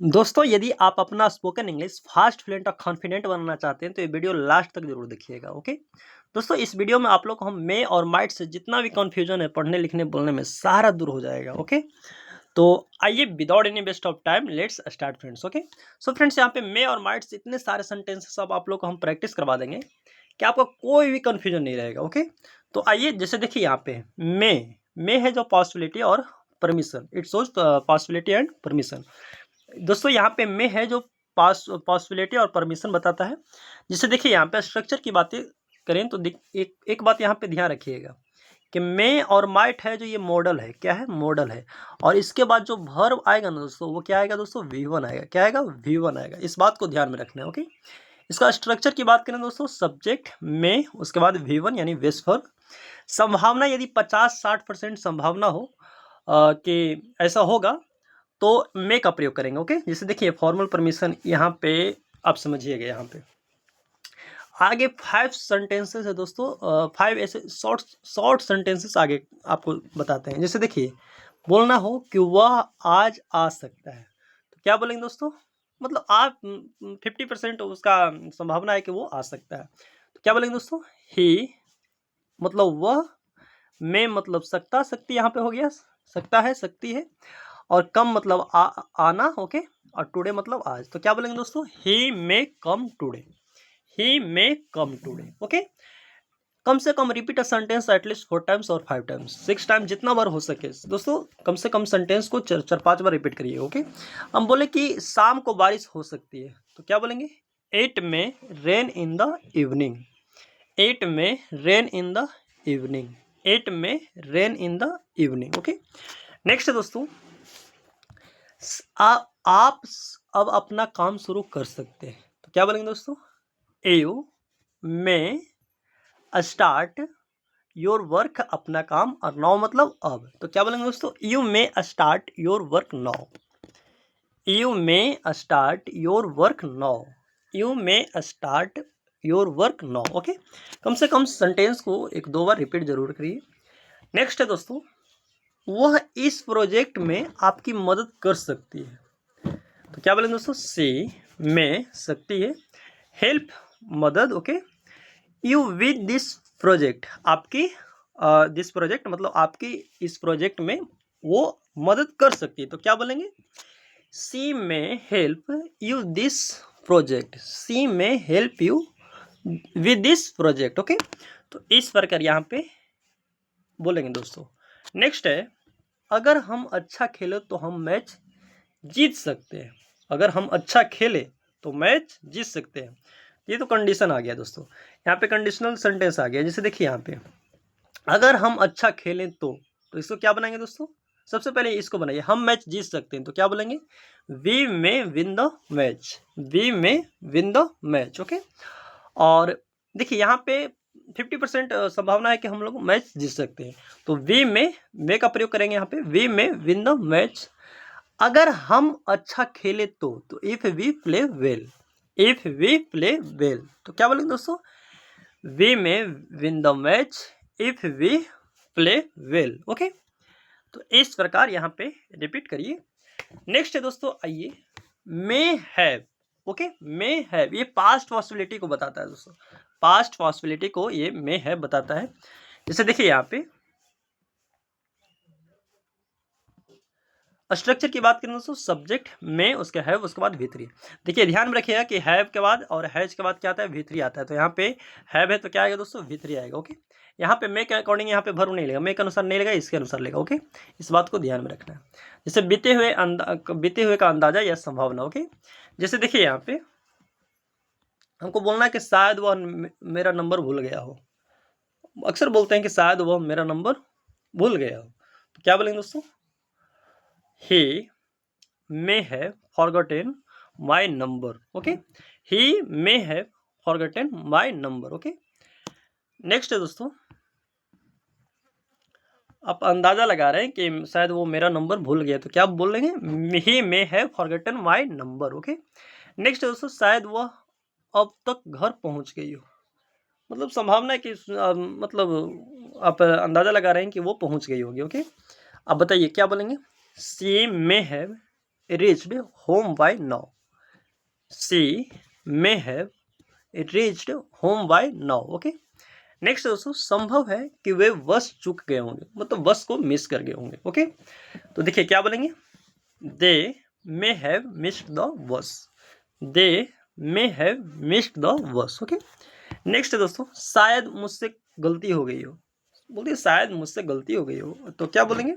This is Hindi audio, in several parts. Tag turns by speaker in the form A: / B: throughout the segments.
A: दोस्तों यदि आप अपना स्पोकन इंग्लिश फास्ट फ्लुएंट और कॉन्फिडेंट बनना चाहते हैं तो ये वीडियो लास्ट तक जरूर देखिएगा। ओके दोस्तों, इस वीडियो में आप लोग को हम मे और माइट से जितना भी कंफ्यूजन है पढ़ने लिखने बोलने में सारा दूर हो जाएगा। ओके तो आइए without any waste of time let's start friends. Okay so friends, यहाँ पे मे और माइट से इतने सारे सेंटेंसेस अब आप लोग को हम प्रैक्टिस करवा देंगे कि आपको कोई भी कंफ्यूजन नहीं रहेगा। ओके तो आइए, जैसे देखिए यहाँ पे मे है जो पॉसिबिलिटी और permission, it shows possibility and permission. दोस्तों यहाँ पे मे है जो पॉसिबिलिटी और परमिशन बताता है। जिसे देखिए यहाँ पे स्ट्रक्चर की बातें करें तो एक बात यहाँ पे ध्यान रखिएगा कि मे और माइट है जो ये मॉडल है, क्या है, मॉडल है। और इसके बाद जो वर्ब आएगा ना दोस्तों, वो क्या आएगा दोस्तों, V1 आएगा। क्या आएगा, V1 आएगा। इस बात को ध्यान में रखना है। ओके इसका स्ट्रक्चर की बात करें दोस्तों, सब्जेक्ट मे, उसके बाद V1 यानी बेस वर्ब। संभावना यदि 50-60% संभावना हो कि ऐसा होगा तो मे का प्रयोग करेंगे। ओके जैसे देखिए फॉर्मल परमिशन यहाँ पे आप समझिएगा। यहाँ पे आगे 5 सेंटेंसेस है दोस्तों, 5 ऐसे शॉर्ट सेंटेंसेस आगे आपको बताते हैं। जैसे देखिए बोलना हो कि वह आज आ सकता है, तो क्या बोलेंगे दोस्तों, मतलब आप 50% उसका संभावना है कि वो आ सकता है, तो क्या बोलेंगे दोस्तों, ही मतलब वह, मे मतलब सकता, सकती यहाँ पे हो गया, सकता है, सकती है, और कम मतलब आना। ओके और टुडे मतलब आज, तो क्या बोलेंगे दोस्तों, he may come today, he may come today. Okay कम से कम repeat a sentence at least 4 times और 5 टाइम्स, 6 टाइम, जितना बार हो सके दोस्तों। कम से कम सेंटेंस को 4-5 बार रिपीट करिए। ओके हम बोले कि शाम को बारिश हो सकती है, तो क्या बोलेंगे, it may rain in the evening, it may rain in the evening, it may rain in the evening. Okay next है दोस्तों, आप अब अपना काम शुरू कर सकते हैं, तो क्या बोलेंगे दोस्तों, you may start your work, अपना काम, और नाउ मतलब अब, तो क्या बोलेंगे दोस्तों, you may start your work now, you may start your work now, you may start your work now. Okay कम से कम सेंटेंस को 1-2 बार रिपीट जरूर करिए। नेक्स्ट है दोस्तों, वह इस प्रोजेक्ट में आपकी मदद कर सकती है, तो क्या बोलेंगे दोस्तों, सी में सकती है, हेल्प मदद। Okay you with this project, आपकी दिस प्रोजेक्ट मतलब आपकी इस प्रोजेक्ट में वो मदद कर सकती है, तो क्या बोलेंगे, सी में हेल्प यू दिस प्रोजेक्ट, सी में help you with this project. Okay तो इस प्रकार यहाँ पे बोलेंगे दोस्तों। नेक्स्ट है, अगर हम अच्छा खेले तो हम मैच जीत सकते हैं, अगर हम अच्छा खेले तो मैच जीत सकते हैं। ये तो कंडीशन आ गया दोस्तों, यहाँ पे कंडीशनल सेंटेंस आ गया। जैसे देखिए यहाँ पे अगर हम अच्छा खेलें तो इसको क्या बनाएंगे दोस्तों, सबसे पहले इसको बनाइए, हम मैच जीत सकते हैं, तो क्या बोलेंगे, we may win the match, we may win the match. Okay और देखिए यहाँ पे 50% संभावना है कि हम लोग मैच जीत सकते हैं, तो वी मे का प्रयोग करेंगे यहाँ पे, we may win the match. अगर हम अच्छा खेले तो if we play well, if we play well, तो क्या बोलेंगे दोस्तों, we may win the match if we play well. Okay तो इस प्रकार यहाँ पे रिपीट करिए। नेक्स्ट है दोस्तों, आइए may have. Okay may have ये पास्ट पॉसिबिलिटी को बताता है दोस्तों, पास्ट पॉसिबिलिटी को ये मे हैव बताता है। जैसे देखिए यहाँ पे स्ट्रक्चर की बात करें दोस्तों, सब्जेक्ट में, उसके हैव, उसके बाद V3। देखिए ध्यान में रखिएगा कि हैव के बाद और हैज के बाद क्या आता है, V3 आता है। तो यहाँ पे हैव है तो क्या आएगा दोस्तों, V3 आएगा। ओके यहाँ पे मे के अकॉर्डिंग यहाँ पे वर्ब नहीं लेगा, मे के अनुसार नहीं लेगा, इसके अनुसार लेगा। ओके इस बात को ध्यान में रखना है। जैसे बीते हुए का अंदाजा या संभावना। ओके जैसे देखिए यहाँ पे हमको बोलना है कि शायद वह मेरा नंबर भूल गया हो, अक्सर बोलते हैं कि शायद वह मेरा नंबर भूल गया हो, तो क्या बोलेंगे दोस्तों, he may have forgotten my number. Okay he may have forgotten my number. Okay next है दोस्तों, आप अंदाजा लगा रहे हैं कि शायद वो मेरा नंबर भूल गया, तो क्या बोलेंगे, he may have forgotten my number. Okay next है दोस्तों, शायद वह अब तक घर पहुंच गई हो, मतलब संभावना है कि मतलब आप अंदाजा लगा रहे हैं कि वो पहुंच गई होगी। ओके अब बताइए क्या बोलेंगे, she may have reached home by now. She may have reached home by now. Okay, next दोस्तों, संभव है कि वे बस चूक गए होंगे, मतलब बस को मिस कर गए होंगे। ओके, तो देखिए क्या बोलेंगे, they may have missed the bus, they may have missed the bus. Okay, next दोस्तों, शायद मुझसे गलती हो गई हो, बोलिए शायद मुझसे गलती हो गई हो, तो क्या बोलेंगे,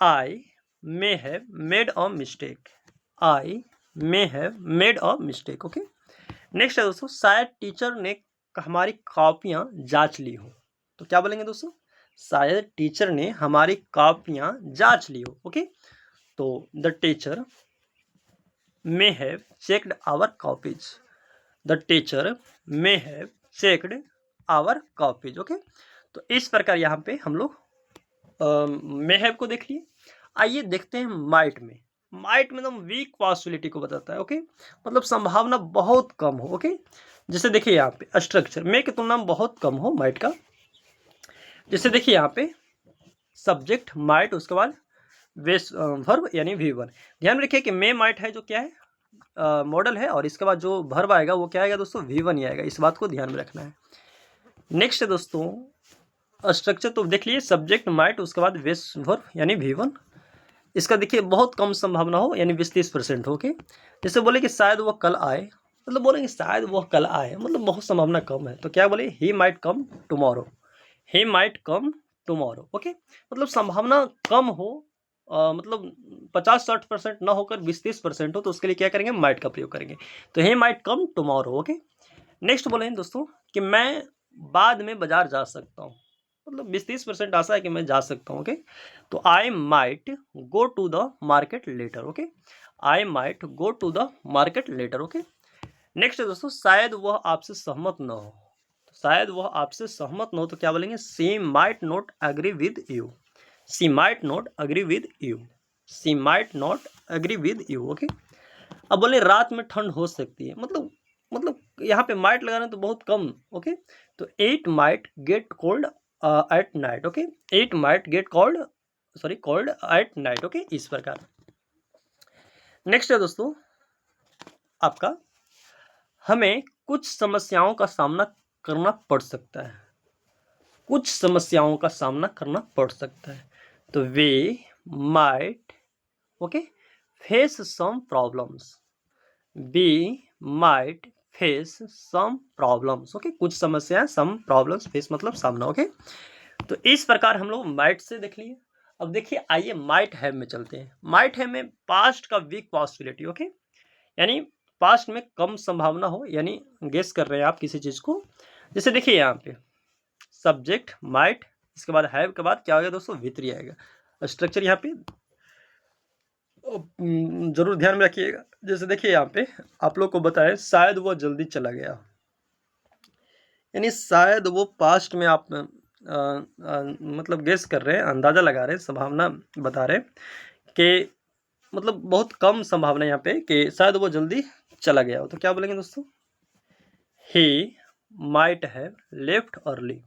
A: I may have made a mistake, I may have made a mistake. Okay, next है दोस्तों, शायद टीचर ने हमारी कॉपियां जांच ली हो, तो क्या बोलेंगे दोस्तों, शायद टीचर ने हमारी कॉपियां जांच ली हो। ओके, तो the teacher may have checked our copies, the teacher may have checked our copies. Okay, तो इस प्रकार यहाँ पे हम लोग मे हैव को देख लिए। आइए देखते हैं माइट में। माइट में एकदम वीक पॉसिबिलिटी को बताता है। ओके, मतलब संभावना बहुत कम हो। ओके, जैसे देखिए यहाँ पे स्ट्रक्चर मे की तुलना में बहुत कम हो माइट का। जैसे देखिए यहाँ पे सब्जेक्ट माइट, उसके बाद वेस वर्ब यानी V1। ध्यान रखिए कि मे माइट है जो क्या है, मॉडल है, और इसके बाद जो वर्ब आएगा वो क्या आएगा दोस्तों, V1 ही आएगा। इस बात को ध्यान में रखना है। नेक्स्ट है दोस्तों स्ट्रक्चर, तो देख लिए सब्जेक्ट माइट, उसके बाद वेस वर्ब यानी V1। इसका देखिए बहुत कम संभावना हो, यानी 20-30% हो। ओके, जैसे बोले कि शायद वह कल आए, मतलब बोलेंगे शायद वह कल आए, मतलब बहुत संभावना कम है, तो क्या बोले, ही माइट कम टुमारो, ही माइट कम टुमारो। ओके, मतलब संभावना कम हो, मतलब 50-60% ना होकर 20-30% हो, तो उसके लिए क्या करेंगे, माइट का प्रयोग करेंगे। तो he might come tomorrow. Okay, next बोले दोस्तों कि मैं बाद में बाजार जा सकता हूँ, मतलब 20-30% आशा है कि मैं जा सकता हूँ। ओके, तो I might go to the market later. Okay, I might go to the market later. Okay, next है दोस्तों, शायद वह आपसे सहमत न हो, तो शायद वह आपसे सहमत न हो, तो क्या बोलेंगे, she might not agree with you, she might not agree with you, she might not agree with you. Okay, अब बोले रात में ठंड हो सकती है, मतलब यहाँ पे माइट लगाना तो बहुत कम। ओके, तो it might get cold at night. Okay, it might get cold at night. Okay, इस प्रकार। नेक्स्ट है दोस्तों आपका, हमें कुछ समस्याओं का सामना करना पड़ सकता है, कुछ समस्याओं का सामना करना पड़ सकता है, तो we might okay face some problems, we might face some problems. Okay, कुछ समस्याएं, सम प्रॉब्लम्स, फेस मतलब सामना। ओके, तो इस प्रकार हम लोग माइट से देख लिए। अब देखिए आइए माइट हैव में चलते हैं। माइट हैव में पास्ट का वीक पॉसिबिलिटी। ओके, यानी पास्ट में कम संभावना हो, यानी गेस कर रहे हैं आप किसी चीज को। जैसे देखिए यहाँ पे सब्जेक्ट माइट, इसके बाद हैव के बाद क्या आएगा दोस्तों, V3 आएगा। स्ट्रक्चर यहाँ पे जरूर ध्यान में रखिएगा। जैसे देखिए यहाँ पे आप लोग को बताएं, शायद वो जल्दी चला गया, यानी शायद वो पास्ट में आप मतलब गेस कर रहे हैं, अंदाजा लगा रहे हैं, संभावना बता रहे हैं कि मतलब बहुत कम संभावना यहाँ पे कि शायद वो जल्दी चला गया हो, तो क्या बोलेंगे दोस्तों, ही might have left early,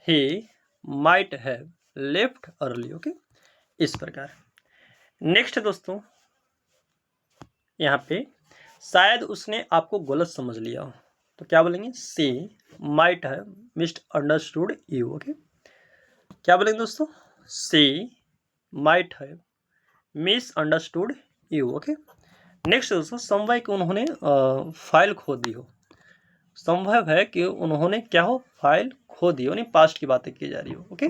A: he might have left early. Okay, इस प्रकार। नेक्स्ट दोस्तों यहाँ पे शायद उसने आपको गलत समझ लिया हो, तो क्या बोलेंगे, she might have missed understood you. Okay, क्या बोलेंगे दोस्तों, she might have miss understood you. Okay, next दोस्तों, संभव है कि उन्होंने फाइल खो दी हो, संभव है कि उन्होंने क्या हो, फाइल खो दी हो, नहीं पास्ट की बातें की जा रही हो। ओके,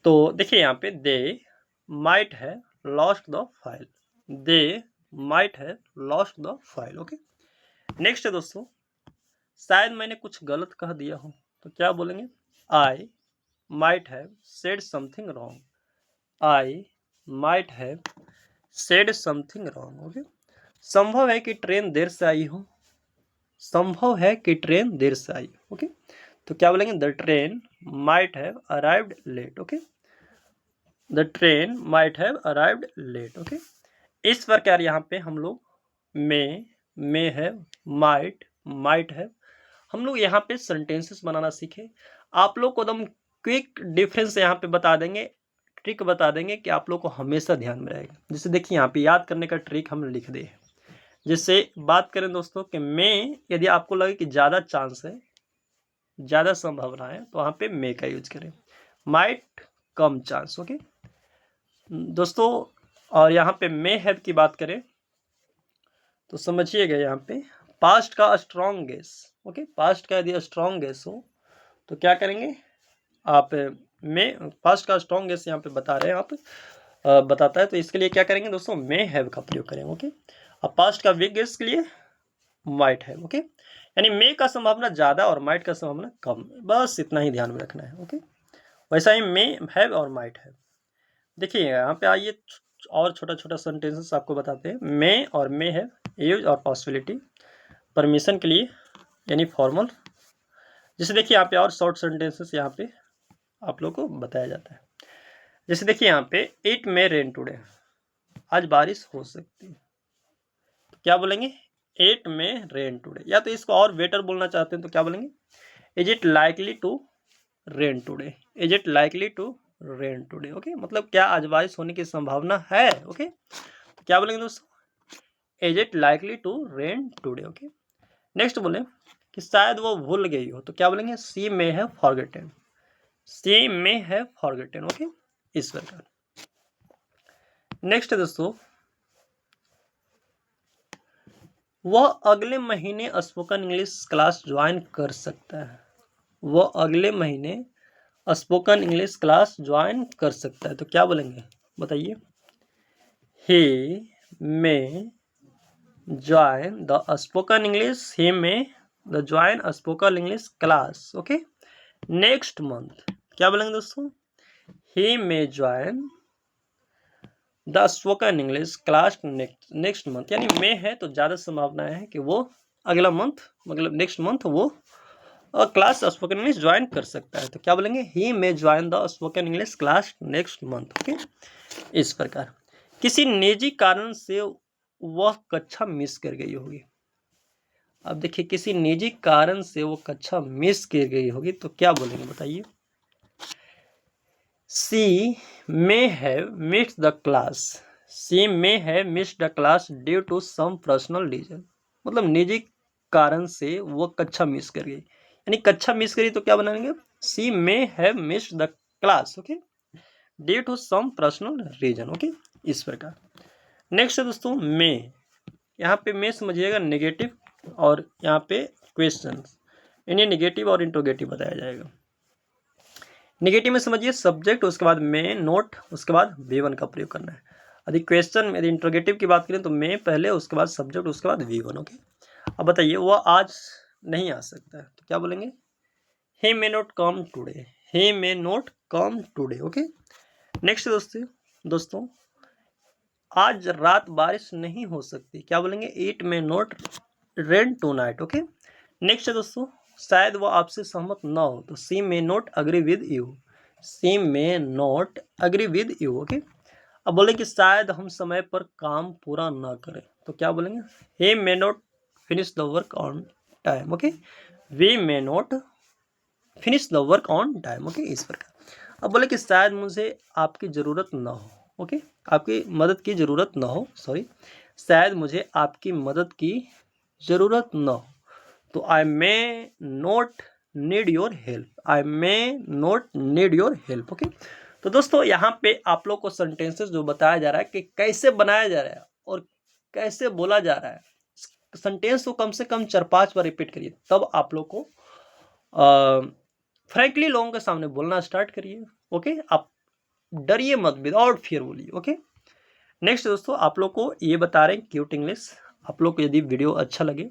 A: तो देखिए यहाँ पे they might have lost the file, they might have lost the file. Okay, next है दोस्तों, शायद मैंने कुछ गलत कह दिया हो, तो क्या बोलेंगे, I might have said something wrong, I might have said something wrong. Okay, संभव है कि ट्रेन देर से आई हो, संभव है कि ट्रेन देर से आई। ओके, तो क्या बोलेंगे, the train might have arrived late. Okay, the train might have arrived late. Okay, इस प्रकार यहाँ पे हम लोग मे हैव, माइट हैव, हम लोग यहाँ पे सेंटेंसेस बनाना सीखे। आप लोग को एकदम क्विक डिफरेंस यहाँ पे बता देंगे ट्रिक बता देंगे कि आप लोग को हमेशा ध्यान में रहेगा। जैसे देखिए यहाँ पे याद करने का ट्रिक हम लिख दे। जिससे बात करें दोस्तों कि मैं, यदि आपको लगे कि ज़्यादा चांस है, ज़्यादा संभावना है, तो वहाँ पे मे का यूज करें। Might come chance. ओके दोस्तों, और यहाँ पे मे हैव की बात करें तो समझिएगा यहाँ पे पास्ट का स्ट्रॉन्ग गेस। ओके, पास्ट का यदि स्ट्रॉन्ग गेस हो तो क्या करेंगे आप, में पास्ट का स्ट्रॉन्ग गेस यहाँ पे बता रहे हैं आप, बताता है, तो इसके लिए क्या करेंगे दोस्तों, मे हैव का प्रयोग करेंगे। ओके, अब पास्ट का वीक गेस के लिए माइट हैव। ओके, यानी मे का संभावना ज़्यादा और माइट का संभावना कम, बस इतना ही ध्यान में रखना है। ओके, वैसा ही मे हैव और माइट हैव। देखिए यहाँ पे आइए और छोटा छोटा सेंटेंसेस आपको बताते हैं। मे और मे हैव यूज और पॉसिबिलिटी परमिशन के लिए यानी फॉर्मल। जैसे देखिए यहाँ पे और शॉर्ट सेंटेंसेस यहाँ पे आप लोग को बताया जाता है। जैसे देखिए यहाँ पे इट मे रेन टुडे, आज बारिश हो सकती है, तो क्या बोलेंगे, इट मे रेन टुडे। या तो इसको और बेटर बोलना चाहते हैं तो क्या बोलेंगे, is it likely to rain today, is it likely to rain today. Okay, मतलब क्या आज बारिश होने की संभावना है। ओके, तो क्या बोलेंगे दोस्तों, is it likely to rain today. Okay, next बोले कि शायद वो भूल गई हो, तो क्या बोलेंगे, she may have forgotten, she may have forgotten. Okay, इस प्रकार। नेक्स्ट दोस्तों, वह अगले महीने स्पोकन इंग्लिश क्लास ज्वाइन कर सकता है, वह अगले महीने स्पोकन इंग्लिश क्लास ज्वाइन कर सकता है, तो क्या बोलेंगे बताइए, he may join the spoken English, he may the join spoken English class. Okay, next month, क्या बोलेंगे दोस्तों, he may join the spoken English class next month. यानी मे है तो ज़्यादा संभावना है कि वो अगला मंथ, मतलब नेक्स्ट मंथ वो क्लास स्पोकन इंग्लिश ज्वाइन कर सकता है, तो क्या बोलेंगे, he may join the spoken English class next month. Okay, इस प्रकार। किसी निजी कारण से वह कक्षा मिस कर गई होगी। अब देखिए किसी निजी कारण से वो कक्षा मिस कर गई होगी तो क्या बोलेंगे बताइए, she may have missed the class, she may have missed the class due to some personal reason. मतलब निजी कारण से वो कक्षा मिस कर गई, यानी कक्षा मिस करी तो क्या बनाएंगे, she may have missed the class. Okay, due to some personal reason. Okay, इस प्रकार। नेक्स्ट है दोस्तों मे, यहाँ पे मे समझिएगा नेगेटिव और यहाँ पे क्वेश्चन, इन्हें नेगेटिव और इंट्रोगेटिव बताया जाएगा। नेगेटिव में समझिए सब्जेक्ट, उसके बाद मे नोट, उसके बाद V1 का प्रयोग करना है। यदि क्वेश्चन, यदि इंट्रोगेटिव की बात करें तो मे पहले, उसके बाद सब्जेक्ट, उसके बाद V1। ओके, अब बताइए वह आज नहीं आ सकता है, तो क्या बोलेंगे, he may not come today, he may not come today। Okay, next दोस्तों आज रात बारिश नहीं हो सकती, क्या बोलेंगे, it may not rain tonight. Okay, next है दोस्तों, शायद वो आपसे सहमत ना हो, तो she may not agree with you, she may not agree with you. Okay, अब बोले कि शायद हम समय पर काम पूरा ना करें, तो क्या बोलेंगे, he may not finish the work on time। Okay, we may not finish the work on time। Okay, इस प्रकार। अब बोले कि शायद मुझे आपकी ज़रूरत ना हो। ओके, आपकी मदद की ज़रूरत ना हो, सॉरी, शायद मुझे आपकी मदद की ज़रूरत ना हो, तो I may not need your help, I may not need your help. Okay, तो दोस्तों यहाँ पे आप लोग को सेंटेंसेस जो बताया जा रहा है कि कैसे बनाया जा रहा है और कैसे बोला जा रहा है, सेंटेंस को कम से कम 4-5 बार रिपीट करिए, तब आप लोग को फ्रैंकली लोगों के सामने बोलना स्टार्ट करिए। ओके, आप डरिए मत, विदाउट फियर बोलिए। ओके, नेक्स्ट दोस्तों आप लोग को ये बता रहे हैं क्यूट इंग्लिश। आप लोग को यदि वीडियो अच्छा लगे,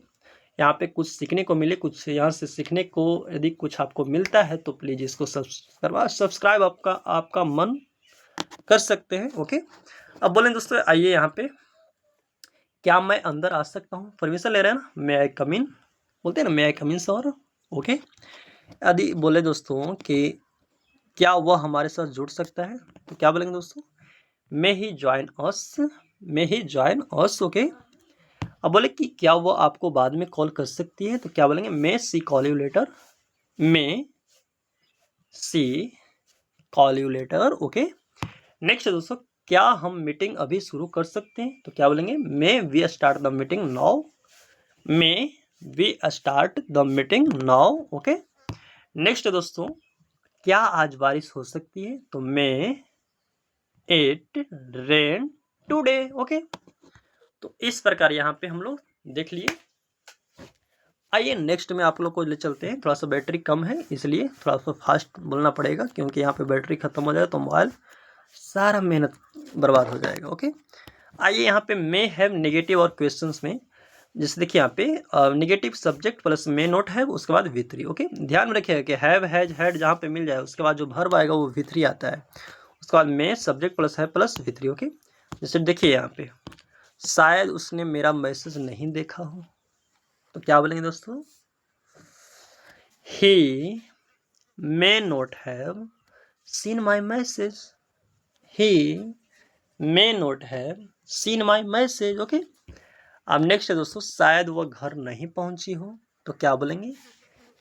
A: यहाँ पे कुछ सीखने को मिले, कुछ यहाँ से सीखने को यदि कुछ आपको मिलता है तो प्लीज़ इसको सब्सक्राइब आपका मन कर सकते हैं। ओके, अब बोलें दोस्तों आइए यहाँ पे, क्या मैं अंदर आ सकता हूँ, परमिशन ले रहे हैं ना, मे आई कम इन, बोलते हैं ना मे आई कम इन सर। ओके, यदि बोले दोस्तों कि क्या वह हमारे साथ जुड़ सकता है, तो क्या बोलेंगे दोस्तों, मे ही ज्वाइन अस, मे ही ज्वाइन अस। ओके, अब बोले कि क्या वो आपको बाद में कॉल कर सकती है, तो क्या बोलेंगे, may she call you later, may she call you later. Okay, next है दोस्तों, क्या हम मीटिंग अभी शुरू कर सकते हैं? तो क्या बोलेंगे? May we start the meeting now. May we start the meeting now. Okay. Next है दोस्तों, क्या आज बारिश हो सकती है? तो may it rain today. Okay. तो इस प्रकार यहाँ पे हम लोग देख लिए। आइए नेक्स्ट में आप लोग को ले चलते हैं। थोड़ा सा बैटरी कम है इसलिए थोड़ा सा फास्ट बोलना पड़ेगा, क्योंकि यहाँ पे बैटरी खत्म हो जाए तो मोबाइल सारा मेहनत बर्बाद हो जाएगा। ओके। आइए यहाँ पे मे हैव नेगेटिव और क्वेश्चंस में, जैसे देखिए यहाँ पे नेगेटिव सब्जेक्ट प्लस मे नोट है, उसके बाद V3। ओके। ध्यान में रखिएगा कि हैव हैज हैड जहाँ पे मिल जाए उसके बाद जो वर्ब आएगा वो V3 आता है। उसके बाद मे सब्जेक्ट प्लस है प्लस V3। ओके। जैसे देखिए यहाँ पे, शायद उसने मेरा मैसेज नहीं देखा हो, तो क्या बोलेंगे दोस्तों? He may not have seen my message. He may not have seen my message. Okay. अब नेक्स्ट है दोस्तों, शायद वह घर नहीं पहुंची हो, तो क्या बोलेंगे?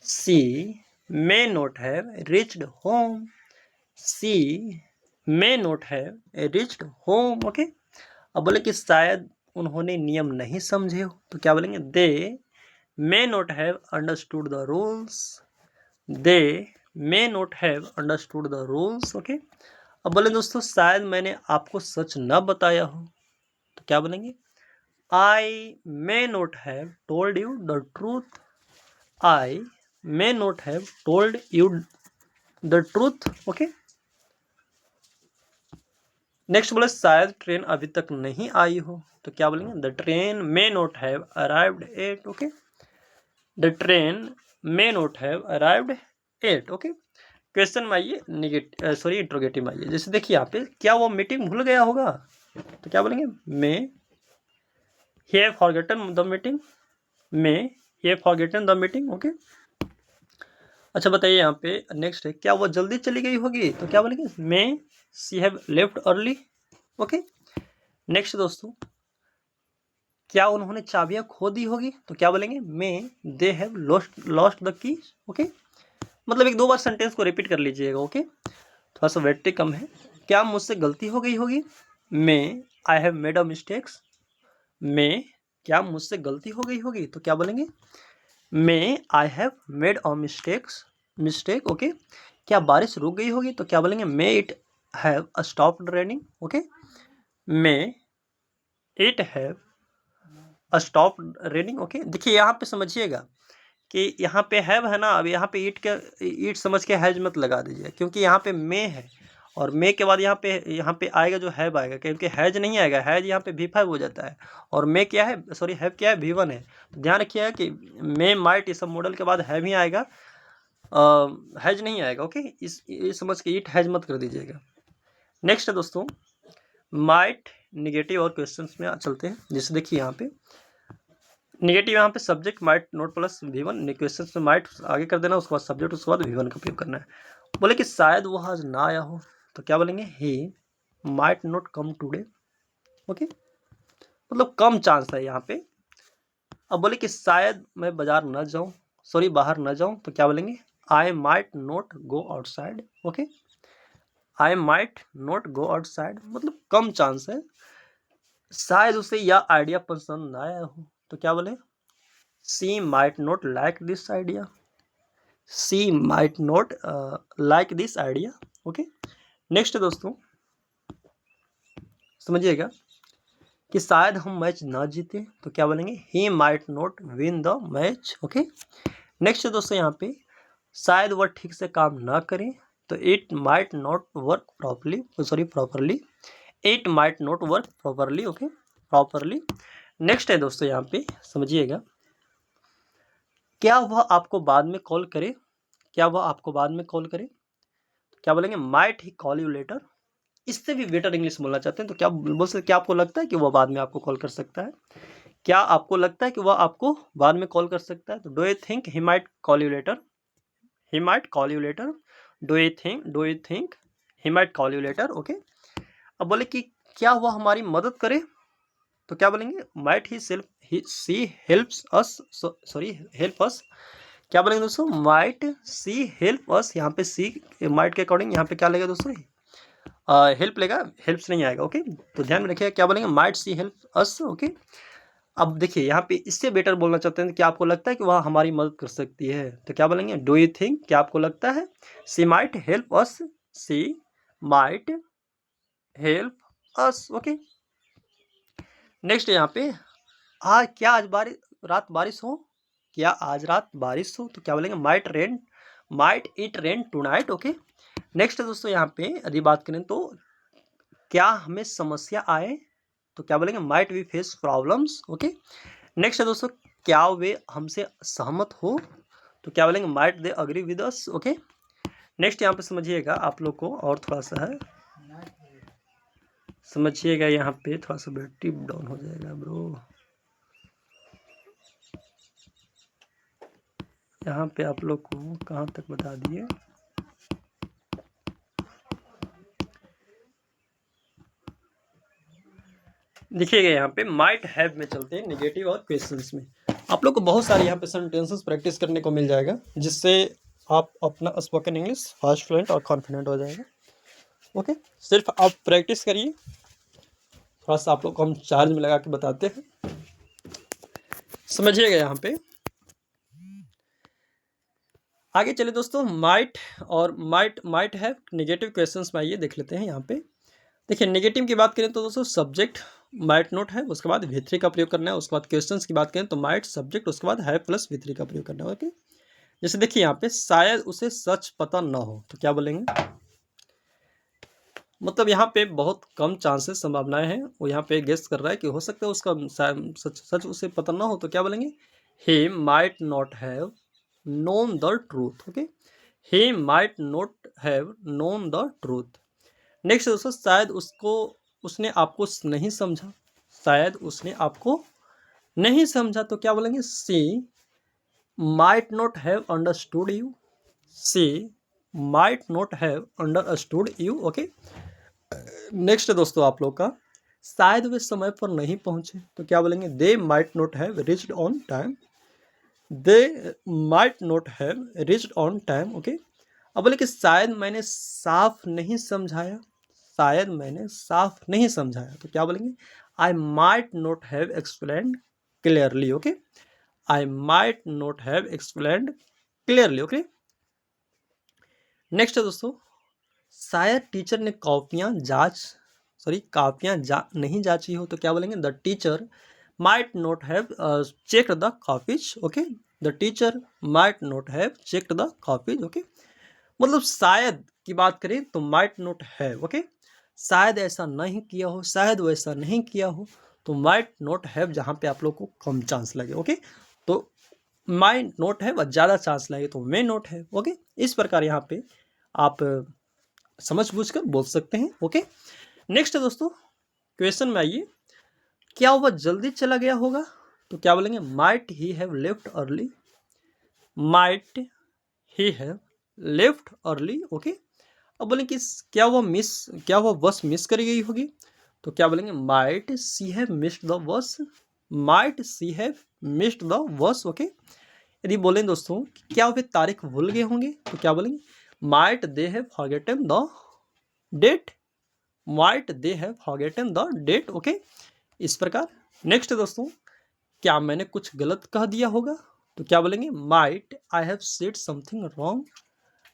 A: She may not have reached home. She may not have reached home. Okay. अब बोले कि शायद उन्होंने नियम नहीं समझे हो, तो क्या बोलेंगे? They may not have understood the rules. They may not have understood the rules. Okay. अब बोले दोस्तों, शायद मैंने आपको सच न बताया हो, तो क्या बोलेंगे? I may not have told you the truth. I may not have told you the truth. Okay. Next बोले शायद ट्रेन अभी तक नहीं आई हो, तो क्या बोलेंगे? The train may not have arrived at. Okay. The train may not have arrived at. Okay. Question में आइए, नेगेटिव सॉरी इंट्रोगेटिव में आइए। जैसे देखिए यहाँ पे, क्या वो मीटिंग भूल गया होगा? तो क्या बोलेंगे? मे he have forgotten the meeting। May he have forgotten the meeting। Okay. अच्छा बताइए यहाँ पे नेक्स्ट है, क्या वो जल्दी चली गई होगी? तो क्या बोलेंगे? May she have left early. Okay. Next दोस्तों, क्या उन्होंने चाबियां खो दी होगी? तो क्या बोलेंगे? May they have lost the key. Okay. मतलब एक दो बार सेंटेंस को रिपीट कर लीजिएगा। ओके। थोड़ा सा बैटरी कम है। क्या मुझसे गलती हो गई होगी? May I have made a mistakes. May क्या मुझसे गलती हो गई होगी? तो क्या बोलेंगे? May I have made a mistake. Okay. क्या बारिश रुक गई होगी? तो क्या बोलेंगे? May it have stopped raining. Okay. May it have stopped raining. Okay. देखिए यहाँ पे समझिएगा कि यहाँ पे हैव है ना, अब यहाँ पे ईट समझ के हैज मत लगा दीजिए, क्योंकि यहाँ पे मे है और मे के बाद यहाँ पे आएगा जो हैव आएगा, क्योंकि हैज नहीं आएगा। हैज यहाँ पे V5 हो जाता है, और मे क्या है, सॉरी हैव क्या है, V1 है। तो ध्यान रखिएगा कि मे माइट इस सब मॉडल के बाद हैव ही आएगा, हैज नहीं आएगा। ओके। ये समझ के इट हैज मत कर दीजिएगा। नेक्स्ट है दोस्तों, माइट नेगेटिव और क्वेश्चंस में चलते हैं। जैसे देखिए यहाँ पे नेगेटिव, यहाँ पे subject might note plus V1, question में माइट आगे कर देना, उसके बाद सब्जेक्ट, उसके बाद V1 का उपयोग करना है। बोले कि शायद वो आज ना आया हो, तो क्या बोलेंगे? He might not come today. Okay. मतलब कम चांस है यहाँ पे। अब बोले कि शायद मैं बाजार न जाऊँ, सॉरी बाहर न जाऊँ, तो क्या बोलेंगे? I might not go outside. Okay. I might not go outside मतलब कम चांस है। शायद उसे यह आइडिया पसंद ना आया हो, तो क्या बोले? She might not like this idea. She might not like this idea. Okay. Next दोस्तों समझिएगा कि शायद हम मैच ना जीते, तो क्या बोलेंगे? He might not win the match. Okay. Next दोस्तों यहाँ पे शायद वह ठीक से काम ना करें, तो it might not work properly, sorry properly. It might not work properly. Okay. Properly. Next है दोस्तों यहाँ पे समझिएगा, क्या वह आपको बाद में कॉल करे? क्या वह आपको बाद में कॉल करे? क्या बोलेंगे? Might he call you letter. इससे भी बेटर इंग्लिश बोलना चाहते हैं तो क्या बोल सकते? क्या आपको लगता है कि वह बाद में आपको कॉल कर सकता है? क्या आपको लगता है कि वह आपको बाद में कॉल कर सकता है? तो do you think he might call you letter? He might call you letter. Do you think he might call you later. Okay. अब बोले कि क्या वह हमारी मदद करे? तो क्या बोलेंगे? Might he she helps us, sorry help us. क्या बोलेंगे दोस्तों? Might she help us. यहाँ पे सी माइट के अकॉर्डिंग यहाँ पे क्या लगेगा दोस्तों? हेल्प लेगा, हेल्प्स नहीं आएगा। ओके, तो ध्यान में रखिएगा क्या बोलेंगे, might she help us. Okay, अब देखिए यहाँ पे इससे बेटर बोलना चाहते हैं, क्या आपको लगता है कि वह हमारी मदद कर सकती है, तो क्या बोलेंगे, डू यू थिंक, क्या आपको लगता है, she might help us, she might help us. Okay, next यहाँ पे, क्या आज रात बारिश हो, क्या आज रात बारिश हो, तो क्या बोलेंगे, might it rain tonight. Okay, next दोस्तों यहाँ पे यदि बात करें तो क्या हमें समस्या आए, तो क्या बोलेंगे, might we face problems. Okay, next है दोस्तों, क्या वे हमसे सहमत हो, तो क्या बोलेंगे, might they agree with us. Okay, next यहाँ पे समझिएगा आप लोग को, और थोड़ा सा है समझिएगा, यहाँ पे थोड़ा सा बैटरी डाउन हो जाएगा ब्रो। यहाँ पे आप लोग को कहाँ तक बता दिए, देखिएगा यहाँ पे माइट हैव में चलते हैं नेगेटिव और क्वेश्चंस में। आप लोग को बहुत सारे यहाँ पे सेंटेंसेस प्रैक्टिस करने को मिल जाएगा, जिससे आप अपना स्पोकन इंग्लिश फास्ट, फ्लुएंट और कॉन्फिडेंट हो जाएगा। ओके, सिर्फ आप प्रैक्टिस करिए, थोड़ा सा आप लोग को हम चार्ज में लगा के बताते हैं, समझिएगा। यहाँ पे आगे चले दोस्तों, माइट और माइट हैव नेगेटिव क्वेश्चंस में आइए देख लेते हैं। यहाँ पे देखिए नेगेटिव की बात करें तो दोस्तों सब्जेक्ट माइट नोट है, उसके बाद V3 का प्रयोग करना है, उसके बाद क्वेश्चंस की बात करें तो माइट सब्जेक्ट, उसके बाद हैव प्लस V3 का प्रयोग करना है। ओके, जैसे देखिए यहाँ पे शायद उसे सच पता ना हो, तो क्या बोलेंगे, मतलब यहाँ पे बहुत कम चांसेस संभावनाएं हैं, वो यहाँ पे गेस कर रहा है कि हो सकता है उसका सच उसे पता ना हो, तो क्या बोलेंगे, he might not have known the truth. Okay, he might not have known the truth. Next दोस्तों, शायद उसने आपको नहीं समझा, शायद उसने आपको नहीं समझा, तो क्या बोलेंगे, she might not have understood you, she might not have understood you. Okay, next दोस्तों आप लोग का, शायद वे समय पर नहीं पहुंचे, तो क्या बोलेंगे, they might not have reached on time, they might not have reached on time. Okay, अब बोले कि शायद मैंने साफ नहीं समझाया, शायद मैंने साफ नहीं समझाया, तो क्या बोलेंगे, I might not have explained clearly. Okay, I might not have explained clearly. Okay, next है दोस्तों, शायद टीचर ने कापियां नहीं जांची हो, तो क्या बोलेंगे, the teacher might not have checked the copies. Okay, the teacher might not have checked the copies. Okay, मतलब शायद की बात करें तो माइट नॉट हैव। ओके, शायद ऐसा नहीं किया हो, शायद वैसा नहीं किया हो, तो माइट नॉट हैव जहाँ पे आप लोग को कम चांस लगे। ओके, तो माइट नॉट हैव ज़्यादा चांस लगे तो मे नॉट हैव। ओके, इस प्रकार यहाँ पे आप समझ बूझ कर बोल सकते हैं। ओके, नेक्स्ट है दोस्तों, क्वेश्चन में आइए, क्या वह जल्दी चला गया होगा, तो क्या बोलेंगे, might he have left early, might he have left early. Okay, अब बोलेंगे कि क्या वह बस मिस कर गई होगी, तो क्या बोलेंगे, might see have missed the बस, might see have missed the bus. Okay, यदि बोलें दोस्तों क्या वे तारीख भूल गए होंगे, तो क्या बोलेंगे, might they have forgotten the date, might they have forgotten the date. Okay, इस प्रकार। नेक्स्ट दोस्तों, क्या मैंने कुछ गलत कह दिया होगा, तो क्या बोलेंगे, might I have said something wrong,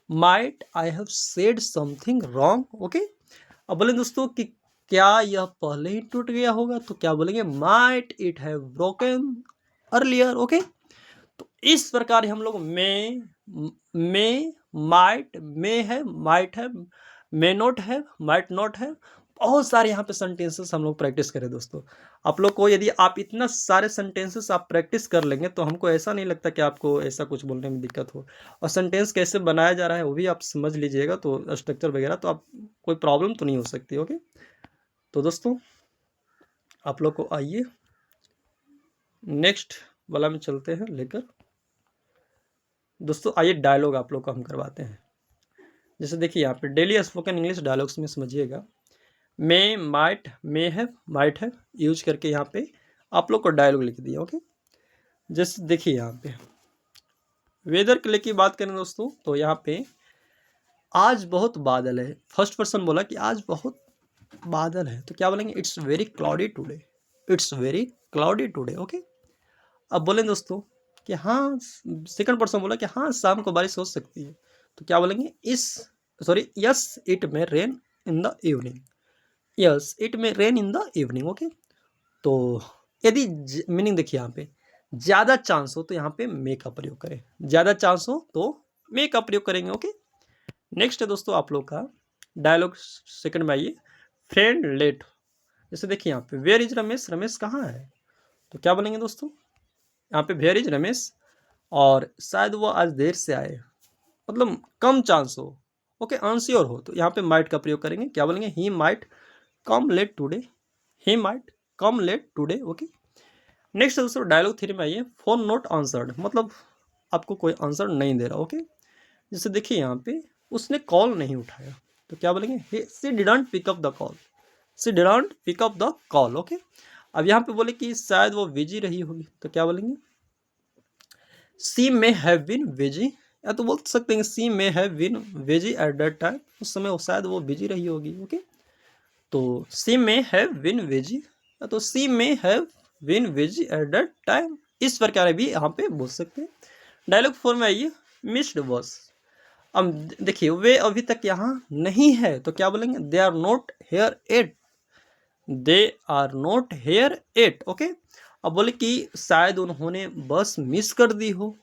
A: might I have said something wrong. Okay, अब बोले दोस्तों कि क्या यह पहले ही टूट गया होगा, तो क्या बोलेंगे, might it have broken earlier. Okay, तो इस प्रकार हम लोग मे माइट, माइट है, मे नॉट है, माइट नॉट है, बहुत सारे यहाँ पे सेंटेंसेस हम लोग प्रैक्टिस करें दोस्तों। आप लोग को यदि आप इतना सारे सेंटेंसेस आप प्रैक्टिस कर लेंगे तो हमको ऐसा नहीं लगता कि आपको ऐसा कुछ बोलने में दिक्कत हो, और सेंटेंस कैसे बनाया जा रहा है वो भी आप समझ लीजिएगा, तो स्ट्रक्चर वगैरह, तो आप कोई प्रॉब्लम तो नहीं हो सकती। ओके, तो दोस्तों आप लोग को आइए नेक्स्ट वाला में चलते हैं लेकर। दोस्तों आइए डायलॉग आप लोग को हम करवाते हैं। जैसे देखिए यहाँ पे डेली स्पोकन इंग्लिश डायलॉग्स में समझिएगा, मे माइट है यूज करके यहाँ पे आप लोग को डायलॉग लिख दिया। ओके, जैसे देखिए यहाँ पे वेदर के लिए की बात करें दोस्तों, तो यहाँ पे आज बहुत बादल है। फर्स्ट पर्सन बोला कि आज बहुत बादल है, तो क्या बोलेंगे? It's very cloudy today. It's very cloudy today. Okay. अब बोलें दोस्तों कि हाँ, सेकंड पर्सन बोला कि हाँ शाम को बारिश हो सकती है, तो क्या बोलेंगे? Yes it may rain in the evening. Yes it may rain in the evening. Okay. तो यदि मीनिंग देखिए यहाँ पे ज़्यादा चांस हो तो यहाँ पे मे का प्रयोग करें, ज़्यादा चांस हो तो मे का प्रयोग करेंगे। ओके। नेक्स्ट है दोस्तों आप लोग का डायलॉग सेकंड में आइए, फ्रेंड लेट। जैसे देखिए यहाँ पे वेयर इज रमेश, रमेश कहाँ है, तो क्या बोलेंगे दोस्तों? यहाँ पे वेयर इज रमेश और शायद वो आज देर से आए, मतलब कम चांस हो। ओके, अनश्योर हो तो यहाँ पे माइट का प्रयोग करेंगे। क्या बोलेंगे? He might come late today. He might come late today. Okay. Next दोस्तों डायलॉग थ्री में आइए, फोन नॉट आंसर्ड, मतलब आपको कोई आंसर नहीं दे रहा। ओके। जैसे देखिए यहाँ पे उसने कॉल नहीं उठाया, तो क्या बोलेंगे? She didn't pick up the call. She didn't pick up the call. Okay. अब यहाँ पे बोले कि शायद वो बिजी रही होगी, तो क्या बोलेंगे? She may have been busy, या तो बोल सकते हैं she may have been busy at that time, उस समय शायद वो बिजी रही होगी। ओके। तो she may have been busy, या तो she may have been busy at that time, इस प्रकार भी यहाँ पे बोल सकते हैं। डायलॉग फोर में आइए, मिस्ड बस। अब देखिए वे अभी तक यहाँ नहीं है, तो क्या बोलेंगे? They are not here at. They are not here at. Okay. अब बोले कि शायद उन्होंने बस मिस कर दी हो,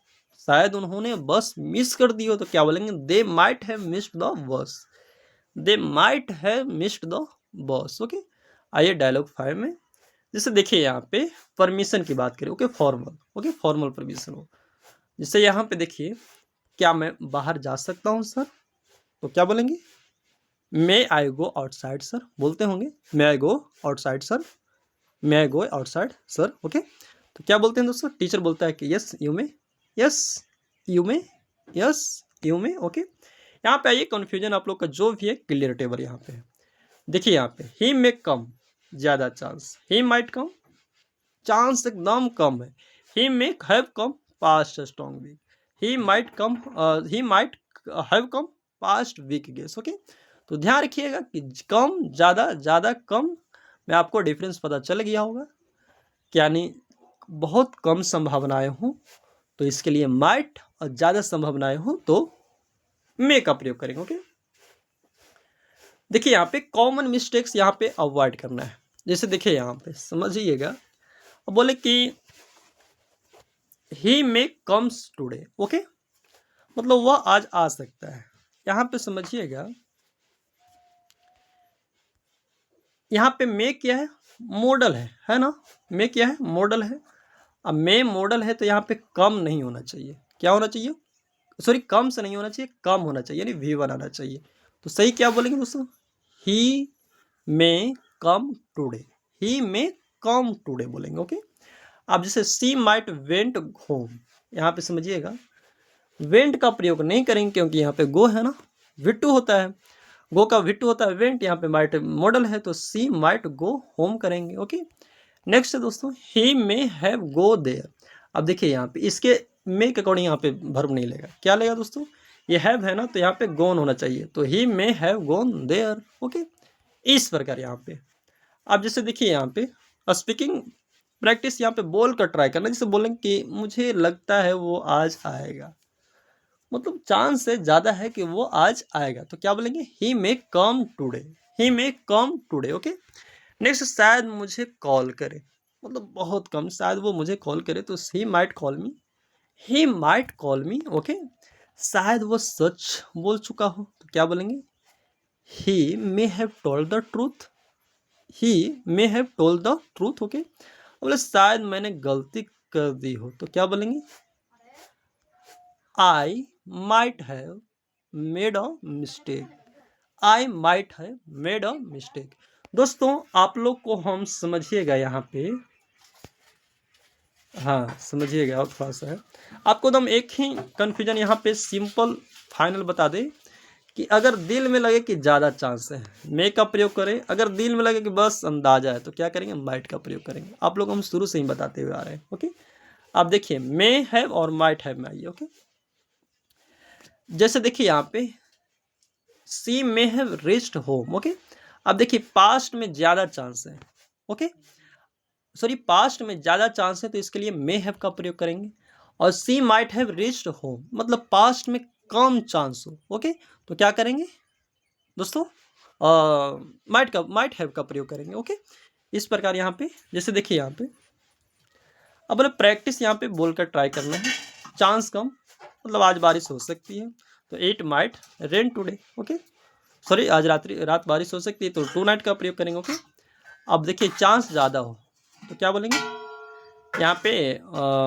A: शायद उन्होंने बस मिस कर दी हो, तो क्या बोलेंगे? They might have missed the bus. They might have missed the bus. Okay. आइए डायलॉग फाइव में, जैसे देखिए यहाँ पे परमिशन की बात करें। Okay, formal. Okay, formal permission हो। जैसे यहाँ पे देखिए, क्या मैं बाहर जा सकता हूँ सर, तो क्या बोलेंगे? मे आई गो आउटसाइड सर, बोलते होंगे मे आई गो आउटसाइड सर, मे आई गो आउटसाइड सर। ओके। तो क्या बोलते हैं दोस्तों? टीचर बोलता है कि yes you may, yes you may, yes you may. Okay. यहाँ पे आइए, कन्फ्यूजन आप लोग का जो भी है क्लियर टेबल यहाँ पे है। देखिए यहाँ पे ही मे कम, ज़्यादा chance. He might come, chance एकदम कम है। He may have come, past strong weak. He might come, he might have come, past weak guess. Okay. तो ध्यान रखिएगा कि कम, ज़्यादा, ज़्यादा, कम में आपको डिफरेंस पता चल गया होगा, यानी बहुत कम संभावनाएं हों तो इसके लिए माइट, और ज़्यादा संभावनाएं हों तो मे का प्रयोग करेंगे। ओके। देखिए यहाँ पे कॉमन मिस्टेक्स यहाँ पे अवॉइड करना है। जैसे देखिए यहाँ पे समझिएगा, अब बोले कि ही मे कम्स टुडे। ओके, मतलब वह आज आ सकता है। यहाँ पे समझिएगा, यहाँ पे मे क्या है? मॉडल है ना? मे क्या है? मॉडल है। अब मे मॉडल है तो यहाँ पे कम नहीं होना चाहिए। क्या होना चाहिए? सॉरी, कम से नहीं होना चाहिए, कम होना चाहिए, यानी V1 आना चाहिए। तो सही क्या बोलेंगे दोस्तों? He may come today. He may come today बोलेंगे। ओके। अब जैसे सी माइट वेंट होम, यहाँ पे समझिएगा वेंट का प्रयोग नहीं करेंगे क्योंकि यहाँ पे गो है ना, विट्टू होता है, गो का विट्टू होता है वेंट, यहाँ पे माइट मॉडल है तो सी माइट गो होम करेंगे। ओके। नेक्स्ट है दोस्तों, he may have go there. अब देखिए यहाँ पे इसके मे के अकॉर्डिंग यहाँ पे वर्ब नहीं लेगा, क्या लेगा दोस्तों? ये हैव है ना, तो यहाँ पे गोन होना चाहिए, तो he may have gone there. Okay, इस प्रकार यहाँ पे। अब जैसे देखिए यहाँ पे स्पीकिंग प्रैक्टिस, यहाँ पे बोल कर ट्राई करना। जैसे बोलेंगे कि मुझे लगता है वो आज आएगा, मतलब चांस है ज़्यादा है कि वो आज आएगा, तो क्या बोलेंगे? He may come today. He may come today. Okay. Next, शायद मुझे कॉल करे, मतलब बहुत कम, शायद वो मुझे कॉल करे, तो he might call me. He might call me. Okay. शायद वो सच बोल चुका हो, तो क्या बोलेंगे? He may have told the truth. He may have told the truth. Okay. बोले शायद मैंने गलती कर दी हो, तो क्या बोलेंगे? I might have made a mistake. I might have made a mistake. दोस्तों आप लोग को हम समझिएगा यहाँ पे, हाँ समझिएगा, और थोड़ा सा है आपको एकदम एक ही कन्फ्यूजन यहाँ पे सिंपल फाइनल बता दे कि अगर दिल में लगे कि ज़्यादा चांस है मे का प्रयोग करें, अगर दिल में लगे कि बस अंदाजा है तो क्या करेंगे? माइट का प्रयोग करेंगे। आप लोग हम शुरू से ही बताते हुए आ रहे हैं। ओके। आप देखिए मे हैव और माइट हैव में आइए। ओके। जैसे देखिए यहाँ पे she may have reached home. Okay, अब देखिए पास्ट में ज़्यादा चांस है, ओके सॉरी पास्ट में ज़्यादा चांस है तो इसके लिए मे हैव का प्रयोग करेंगे। और सी माइट हैव रीच्ड होम मतलब पास्ट में कम चांस हो, ओके तो क्या करेंगे दोस्तों, माइट हैव का प्रयोग करेंगे। ओके, इस प्रकार यहाँ पे जैसे देखिए यहाँ पे अब बोले प्रैक्टिस यहाँ पे बोलकर ट्राई करना है। चांस कम मतलब आज बारिश हो सकती है तो it might rain today. Okay sorry आज रात बारिश हो सकती है तो टू नाइट का प्रयोग करेंगे। ओके, अब देखिए चांस ज़्यादा हो तो क्या बोलेंगे यहाँ पे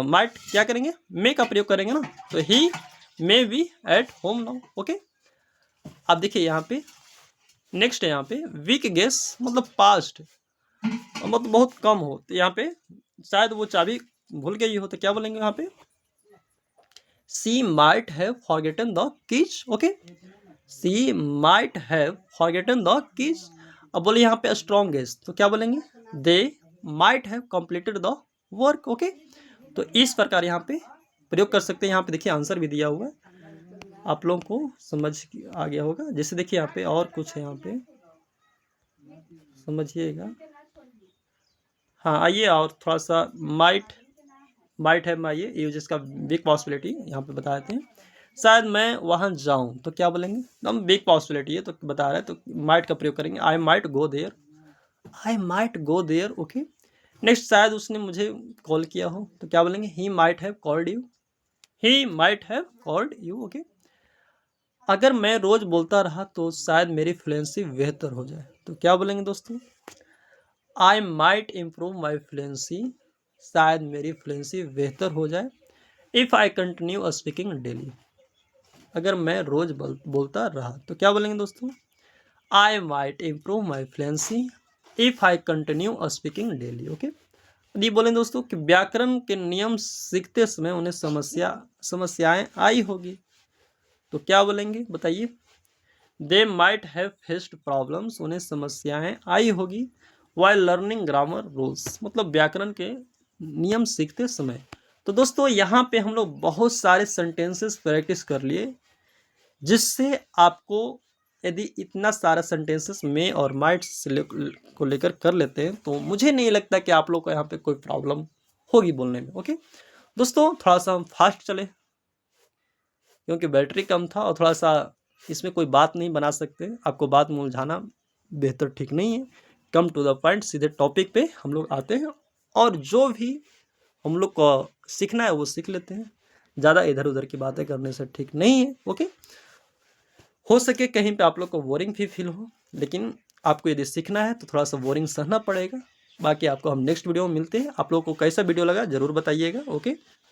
A: माइट क्या करेंगे मे का प्रयोग करेंगे ना, तो he may be at home now. Okay, अब देखिए यहाँ पे नेक्स्ट है यहाँ पे वीक गेस मतलब पास्ट मतलब बहुत कम हो तो यहाँ पे शायद वो चाबी भूल गई हो तो क्या बोलेंगे यहाँ पे she might have forgotten the keys. Okay, she might have forgotten the keys. अब बोले यहाँ पे स्ट्रॉन्ग गेस तो क्या बोलेंगे they might have completed the work. Okay, तो इस प्रकार यहाँ पे प्रयोग कर सकते हैं। यहाँ पे देखिए आंसर भी दिया हुआ है, आप लोगों को समझ आ गया होगा। जैसे देखिए यहाँ पे और कुछ है, यहाँ पे समझिएगा। हाँ आइए और थोड़ा सा माइट है आइए यूज इसका बिग पॉसिबिलिटी यहाँ पे बता देते हैं। शायद मैं वहाँ जाऊँ तो क्या बोलेंगे, हम बिग पॉसिबिलिटी है तो बता रहे हैं तो माइट का प्रयोग करेंगे I might go there, I might go there. Okay, next शायद उसने मुझे कॉल किया हो तो क्या बोलेंगे he might have called you, he might have called you. Okay, अगर मैं रोज बोलता रहा तो शायद मेरी फ्लुएंसी बेहतर हो जाए तो क्या बोलेंगे दोस्तों I might improve my fluency, शायद मेरी फ्लुएंसी बेहतर हो जाए। If I continue speaking daily, अगर मैं रोज बोलता रहा तो क्या बोलेंगे दोस्तों I might improve my fluency if I continue speaking daily. Okay, ये बोलें दोस्तों कि व्याकरण के नियम सीखते समय उन्हें समस्याएं आई होगी तो क्या बोलेंगे बताइए दे माइट हैव फेस्ड प्रॉब्लम्स, उन्हें समस्याएं आई होगी वाइल लर्निंग ग्रामर रूल्स मतलब व्याकरण के नियम सीखते समय। तो दोस्तों यहाँ पे हम लोग बहुत सारे सेंटेंसेस प्रैक्टिस कर लिए, जिससे आपको यदि इतना सारा सेंटेंसेस में और माइट को लेकर कर लेते हैं तो मुझे नहीं लगता कि आप लोग को यहाँ पे कोई प्रॉब्लम होगी बोलने में। ओके दोस्तों, थोड़ा सा हम फास्ट चले क्योंकि बैटरी कम था और थोड़ा सा इसमें कोई बात नहीं बना सकते, आपको बात में उलझाना बेहतर ठीक नहीं है। कम टू द पॉइंट, सीधे टॉपिक पे हम लोग आते हैं और जो भी हम लोग को सीखना है वो सीख लेते हैं। ज़्यादा इधर उधर की बातें करने से ठीक नहीं है। ओके, हो सके कहीं पे आप लोग को बोरिंग भी फील हो, लेकिन आपको यदि सीखना है तो थोड़ा सा बोरिंग सहना पड़ेगा। बाकी आपको हम नेक्स्ट वीडियो में मिलते हैं। आप लोगों को कैसा वीडियो लगा ज़रूर बताइएगा। ओके।